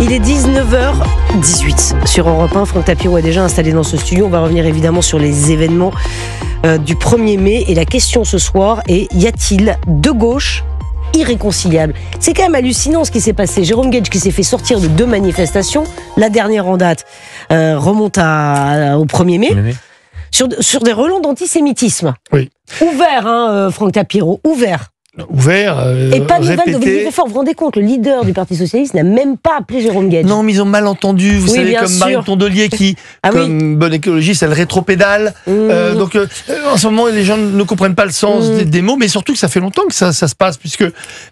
Il est 19h18 sur Europe 1. Franck Tapiro est déjà installé dans ce studio. On va revenir évidemment sur les événements du 1er mai. Et la question ce soir est, y a-t-il de gauche irréconciliable? C'est quand même hallucinant ce qui s'est passé. Jérôme Guedj qui s'est fait sortir de 2 manifestations. La dernière en date remonte au 1er mai. Sur des relents d'antisémitisme. Oui. Ouvert, Franck Tapiro, ouvert. Et pas de nouvelles d'Olivier Faure. Vous vous rendez compte, le leader du Parti Socialiste n'a même pas appelé Jérôme Guedj. Non, mais ils ont mal entendu, vous savez, comme Marion Tondelier qui, comme bonne écologiste, elle rétropédale. Donc, en ce moment, les gens ne comprennent pas le sens des mots, mais surtout que ça fait longtemps que ça se passe, puisque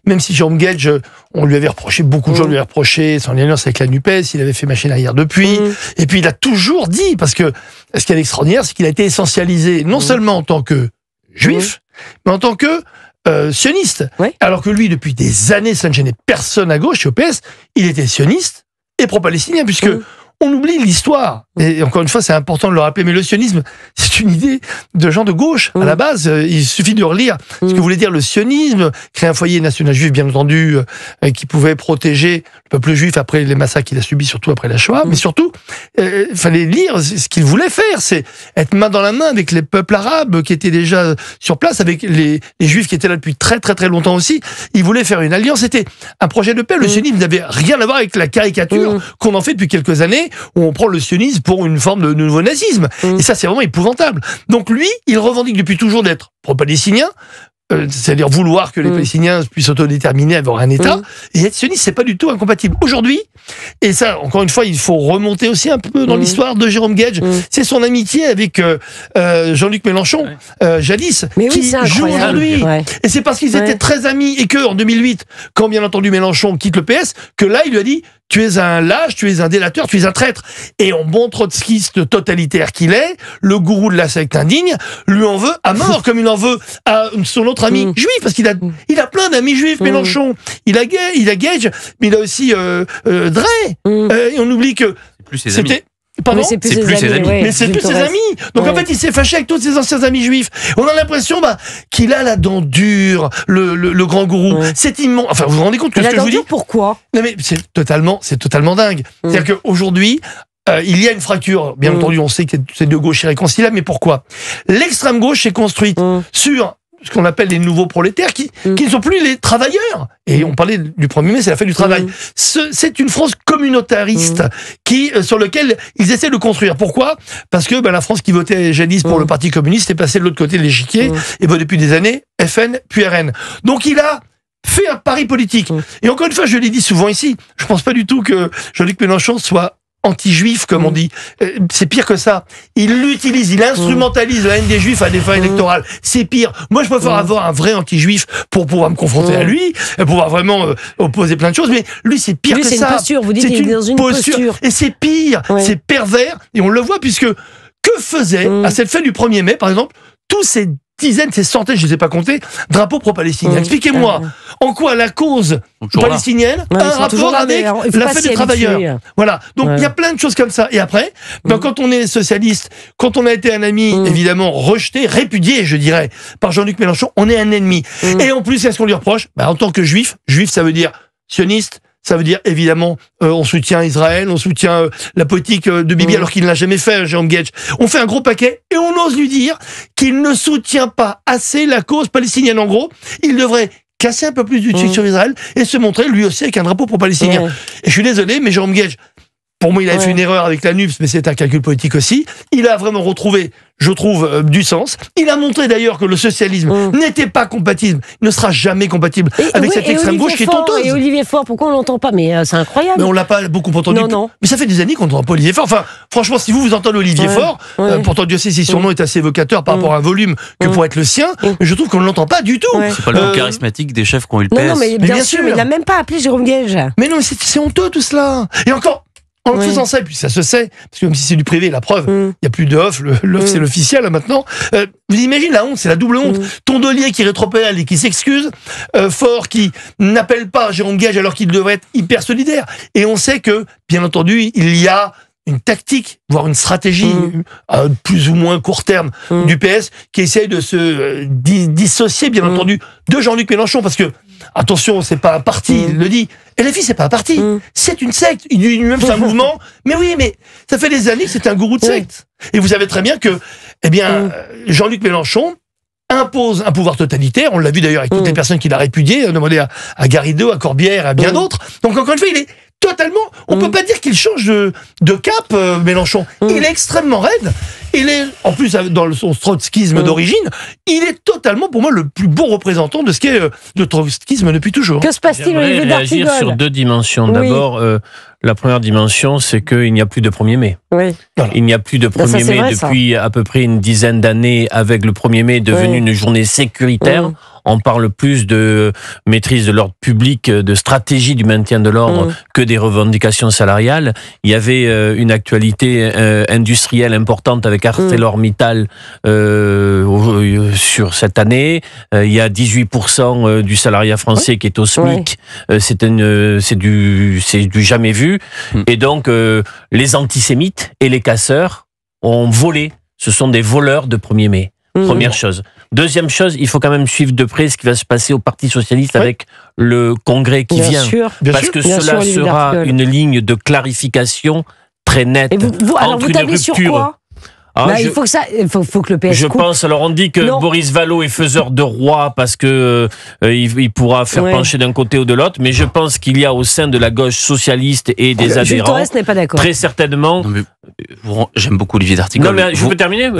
même si Jérôme Guedj, on lui avait reproché, beaucoup de gens lui avaient reproché son alliance avec la NUPES, il avait fait machine arrière depuis, et puis il a toujours dit, parce que ce qui est extraordinaire, c'est qu'il a été essentialisé, non seulement en tant que juif, mais en tant que sioniste. Alors que lui, depuis des années, ça ne gênait personne à gauche, chez OPS, il était sioniste et pro-palestinien, puisque on oublie l'histoire. Et encore une fois, c'est important de le rappeler, mais le sionisme, c'est une idée de gens de gauche, à la base. Il suffit de relire ce que voulait dire le sionisme, créer un foyer national juif, bien entendu, qui pouvait protéger le peuple juif après les massacres qu'il a subis, surtout après la Shoah, mais surtout, il fallait lire ce qu'il voulait faire, c'est être main dans la main avec les peuples arabes qui étaient déjà sur place, avec les juifs qui étaient là depuis très très très longtemps aussi. Il voulait faire une alliance, c'était un projet de paix. Le sionisme n'avait rien à voir avec la caricature qu'on en fait depuis quelques années, où on prend le sionisme pour une forme de nouveau nazisme. Et ça, c'est vraiment épouvantable. Donc lui, il revendique depuis toujours d'être pro-palestinien, c'est-à-dire vouloir que les Palestiniens puissent autodéterminer, avoir un État, et être sioniste, c'est pas du tout incompatible. Aujourd'hui, et ça, encore une fois, il faut remonter aussi un peu dans l'histoire de Jérôme Guedj, c'est son amitié avec Jean-Luc Mélenchon, jadis, qui joue aujourd'hui. Et c'est parce qu'ils étaient très amis, et que en 2008, quand bien entendu Mélenchon quitte le PS, que là, il lui a dit: tu es un lâche, tu es un délateur, tu es un traître. Et en bon trotskiste totalitaire qu'il est, le gourou de la secte indigne lui en veut à mort, comme il en veut à son autre ami juif, parce qu'il a plein d'amis juifs, Mélenchon. Il a Guedj, mais il a aussi Drey. Et on oublie que c'était... Pardon, c'est plus ses amis. Mais c'est plus ses amis. Donc en fait, il s'est fâché avec tous ses anciens amis juifs. On a l'impression qu'il a la dent dure, le grand gourou. C'est immense. Enfin, vous vous rendez compte que ce que je vous dis? Pourquoi? Non mais c'est totalement dingue. C'est-à-dire qu'aujourd'hui, il y a une fracture. Bien entendu, on sait que c'est de gauche irréconciliable, mais pourquoi? L'extrême gauche s'est construite sur ce qu'on appelle les nouveaux prolétaires, qui ne sont plus les travailleurs. Et on parlait du 1er mai, c'est la fête du travail. C'est une France communautariste sur lequel ils essaient de construire. Pourquoi? Parce que la France qui votait jadis pour le Parti communiste est passée de l'autre côté de l'échiquier et vote depuis des années FN puis RN. Donc il a fait un pari politique. Et encore une fois, je l'ai dit souvent ici, je pense pas du tout que Jean-Luc Mélenchon soit anti-juif, comme on dit. C'est pire que ça. Il l'utilise, il instrumentalise la haine des juifs à des fins électorales. C'est pire. Moi, je préfère avoir un vrai anti-juif pour pouvoir me confronter à lui, pour pouvoir vraiment opposer plein de choses, mais lui, c'est pire que ça. C'est une posture, vous dites qu'il est dans une posture. Et c'est pire, c'est pervers, et on le voit, puisque que faisait, à cette fête du 1er mai, par exemple, tous ces dizaines, ces centaines, je ne les ai pas comptés, drapeaux pro-palestiniens. Expliquez-moi, en quoi la cause palestinienne a un rapport avec la fête des travailleurs. Voilà. Donc, il y a plein de choses comme ça. Et après, quand on est socialiste, quand on a été un ami, évidemment, rejeté, répudié, je dirais, par Jean-Luc Mélenchon, on est un ennemi. Et en plus, qu'est-ce qu'on lui reproche? En tant que juif, ça veut dire sioniste, ça veut dire, évidemment, on soutient Israël, on soutient la politique de Bibi, alors qu'il ne l'a jamais fait, Jérôme Guedj. On fait un gros paquet, et on ose lui dire qu'il ne soutient pas assez la cause palestinienne. En gros, il devrait casser un peu plus du dessus sur Israël, et se montrer, lui aussi, avec un drapeau pour palestinien. Et je suis désolé, mais Jérôme Guedj, pour moi, il a fait une erreur avec la NUPES, mais c'est un calcul politique aussi. Il a vraiment retrouvé, je trouve, du sens. Il a montré d'ailleurs que le socialisme n'était pas compatible, ne sera jamais compatible avec cette extrême gauche qui est honteuse. Et Olivier Faure, pourquoi on l'entend pas? Mais c'est incroyable. Mais on l'a pas beaucoup entendu. Non. Mais ça fait des années qu'on n'entend pas Olivier Faure. Enfin, franchement, si vous entendez Olivier Faure, pourtant Dieu sait si son nom est assez évocateur par rapport à un volume que pour être le sien, mais je trouve qu'on ne l'entend pas du tout. C'est pas le plus charismatique des chefs qui ont eu le PS. Non, mais bien sûr, mais il n'a même pas appelé Jérôme Guedj. Mais non, c'est honteux tout cela. Et encore, en faisant ça, et puis ça se sait, parce que même si c'est du privé, la preuve, il n'y a plus de off, l'off c'est l'officiel maintenant. Vous imaginez la honte, c'est la double honte. Tondelier qui rétropédale et qui s'excuse, Faure qui n'appelle pas Jérôme Guedj alors qu'il devrait être hyper solidaire. Et on sait que, bien entendu, il y a une tactique, voire une stratégie à plus ou moins court terme du PS qui essaye de se dissocier, bien entendu, de Jean-Luc Mélenchon, parce que attention, c'est pas un parti, il le dit. LFI, c'est pas un parti, c'est une secte. Il dit lui-même c'est un mouvement. Mais oui, mais ça fait des années que c'est un gourou de secte. Et vous savez très bien que, Jean-Luc Mélenchon impose un pouvoir totalitaire. On l'a vu d'ailleurs avec toutes les personnes qu'il a répudiées, demandé à Garrido, à Corbière, à bien d'autres. Donc encore une fois, il est totalement. On peut pas dire qu'il change de cap, Mélenchon. Il est extrêmement raide. Il est, en plus, dans son trotskisme d'origine, il est totalement, pour moi, le plus beau représentant de ce qu'est le trotskisme depuis toujours. Que se passe-t-il, Olivier d'Artigol ? Réagir sur 2 dimensions. D'abord, la première dimension, c'est qu'il n'y a plus de 1er mai. Oui. Il n'y a plus de 1er mai depuis à peu près une dizaine d'années, avec le 1er mai devenu une journée sécuritaire. On parle plus de maîtrise de l'ordre public, de stratégie du maintien de l'ordre que des revendications salariales. Il y avait une actualité industrielle importante avec ArcelorMittal sur cette année. Il y a 18% du salariat français qui est au SMIC. C'est du jamais vu. Et donc, les antisémites et les casseurs ont volé. Ce sont des voleurs de 1er mai. Première chose. Deuxième chose, il faut quand même suivre de près ce qui va se passer au Parti Socialiste avec le congrès qui vient. Parce que cela sera une ligne de clarification très nette. Et alors vous tablez sur quoi ? Il faut que le PS Je pense, alors on dit que Boris Vallaud est faiseur de roi parce que il pourra faire pencher d'un côté ou de l'autre, mais je pense qu'il y a au sein de la gauche socialiste et des adhérents, n'est pas d'accord. très certainement... Non, mais, j'aime beaucoup Olivier d'Artigol. Non, mais je peux terminer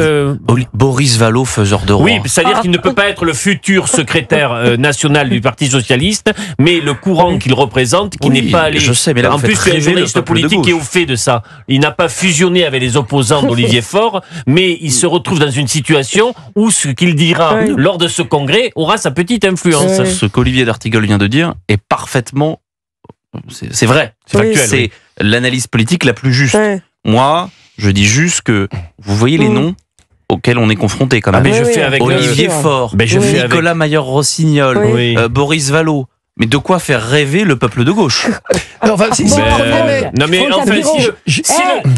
Boris Vallaud, faiseur de roi. Oui, c'est-à-dire qu'il ne peut pas être le futur secrétaire national du Parti Socialiste, mais le courant qu'il représente, qui n'est pas allé... Je sais, mais là, en plus, c'est un journaliste politique qui est au fait de ça. Il n'a pas fusionné avec les opposants d'Olivier Faure, mais il se retrouve dans une situation où ce qu'il dira lors de ce congrès aura sa petite influence. Ce qu'Olivier d'Artigol vient de dire est parfaitement... C'est vrai. C'est l'analyse politique la plus juste. Moi, je dis juste que vous voyez les noms auxquels on est confronté quand même. Mais je fais avec Olivier Faure, Nicolas Mayer-Rossignol, Boris Vallaud. Mais de quoi faire rêver le peuple de gauche? Non mais enfin,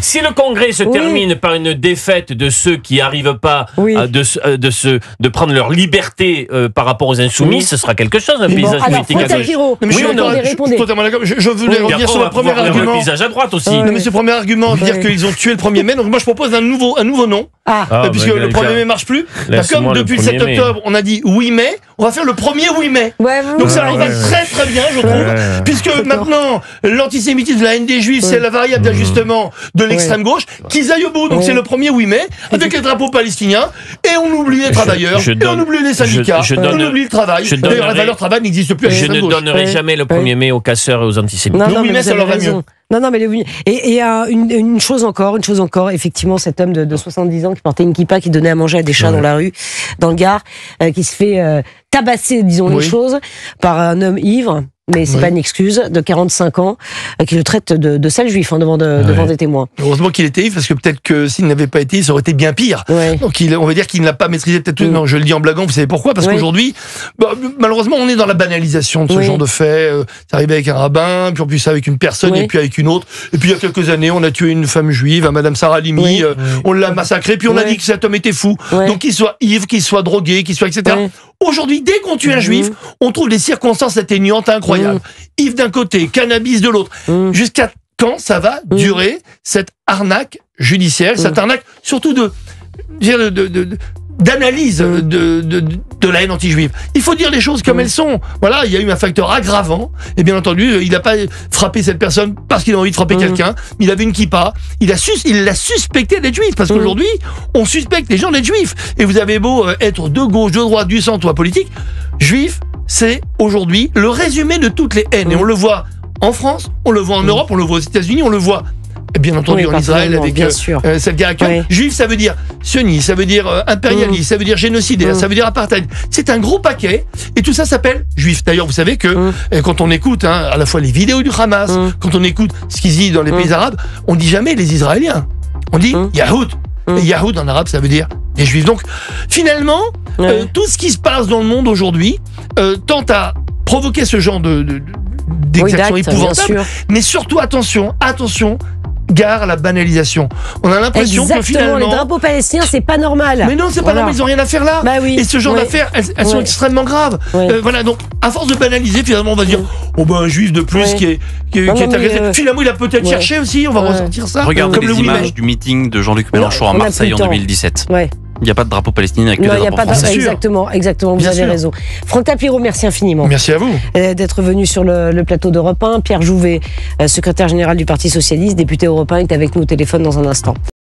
si le congrès se termine par une défaite de ceux qui n'arrivent pas de prendre leur liberté par rapport aux insoumis, ce sera quelque chose, un paysage politique à gauche. Je voulais revenir sur le premier argument. Un paysage à droite aussi. Non mais ce premier argument, dire qu'ils ont tué le 1er mai, donc moi je propose un nouveau nom, puisque le 1er mai marche plus. Comme depuis le 7 octobre, on a dit 8 mai, on va faire le 1er 8 mai. Donc ça va très très bien, je trouve, puisque maintenant l'antisémitisme, la haine des juifs, c'est la variable d'ajustement de l'extrême gauche, qu'ils aillent au bout. Donc c'est le 1er 8 mai, avec les drapeaux palestiniens, et on oublie les travailleurs, et on oublie les syndicats, on oublie le travail. D'ailleurs, la valeur travail n'existe plus à l'extrême gauche. Je ne donnerai jamais le 1er mai aux casseurs et aux antisémites. Le 8 mai, ça leur va mieux. Non, mais et une chose encore, effectivement, cet homme de 70 ans qui portait une kippa, qui donnait à manger à des chats dans la rue, dans le Gard, qui se fait tabasser, disons les choses, par un homme ivre. Mais c'est pas une excuse, de 45 ans, qui le traite de sale juif devant des témoins. Heureusement qu'il était ivre, parce que peut-être que s'il n'avait pas été, ça aurait été bien pire. Donc on va dire qu'il n'a pas maîtrisé peut-être tout. Non, je le dis en blaguant, vous savez pourquoi? Parce qu'aujourd'hui, malheureusement, on est dans la banalisation de ce genre de fait. C'est arrivé avec un rabbin, puis en plus avec une personne, et puis avec une autre. Et puis il y a quelques années, on a tué une femme juive, Madame Sarah Halimi, on l'a massacrée, puis on a dit que cet homme était fou. Donc qu'il soit ivre, qu'il soit drogué, qu'il soit etc. Aujourd'hui, dès qu'on tue un juif, on trouve des circonstances atténuantes incroyables. Ivre d'un côté, cannabis de l'autre. Jusqu'à quand ça va durer cette arnaque judiciaire, cette arnaque surtout d'analyse de la haine anti-juive. Il faut dire les choses comme elles sont. Voilà, il y a eu un facteur aggravant, et bien entendu, il n'a pas frappé cette personne parce qu'il a envie de frapper quelqu'un, il avait une kippa, il l'a suspecté d'être juif, parce qu'aujourd'hui, on suspecte les gens d'être juifs. Et vous avez beau être de gauche, de droite, du centre ou à politique, juif, c'est aujourd'hui le résumé de toutes les haines. Et on le voit en France, on le voit en Europe, on le voit aux États-Unis, on le voit bien entendu en Israël avec cette guerre actuelle. Juif, ça veut dire sioniste, ça veut dire impérialiste, ça veut dire génocidaire, ça veut dire apartheid. C'est un gros paquet, et tout ça s'appelle juif. D'ailleurs, vous savez que quand on écoute à la fois les vidéos du Hamas, quand on écoute ce qu'ils disent dans les pays arabes, on dit jamais les Israéliens. On dit Yahoud. Et Yahoud en arabe, ça veut dire les juifs. Donc, finalement, tout ce qui se passe dans le monde aujourd'hui tente à provoquer ce genre d'exactions épouvantables. Mais surtout, attention, gare à la banalisation. On a l'impression que finalement... les drapeaux palestiniens, c'est pas normal. Mais non, c'est pas normal, ils ont rien à faire là. Bah oui. Et ce genre d'affaires, elles sont extrêmement graves. Voilà, donc à force de banaliser, finalement, on va dire, un juif de plus qui est agressé. Finalement, il a peut-être cherché aussi, on va ressortir ça. Regardez les images du meeting de Jean-Luc Mélenchon à Marseille en 2017. Il n'y a pas de drapeau palestinien avec que des drapeaux français. Exactement, vous avez raison. Franck Tapiro, merci infiniment. Merci à vous. D'être venu sur le plateau d'Europe 1. Pierre Jouvet, secrétaire général du Parti Socialiste, député européen, est avec nous au téléphone dans un instant.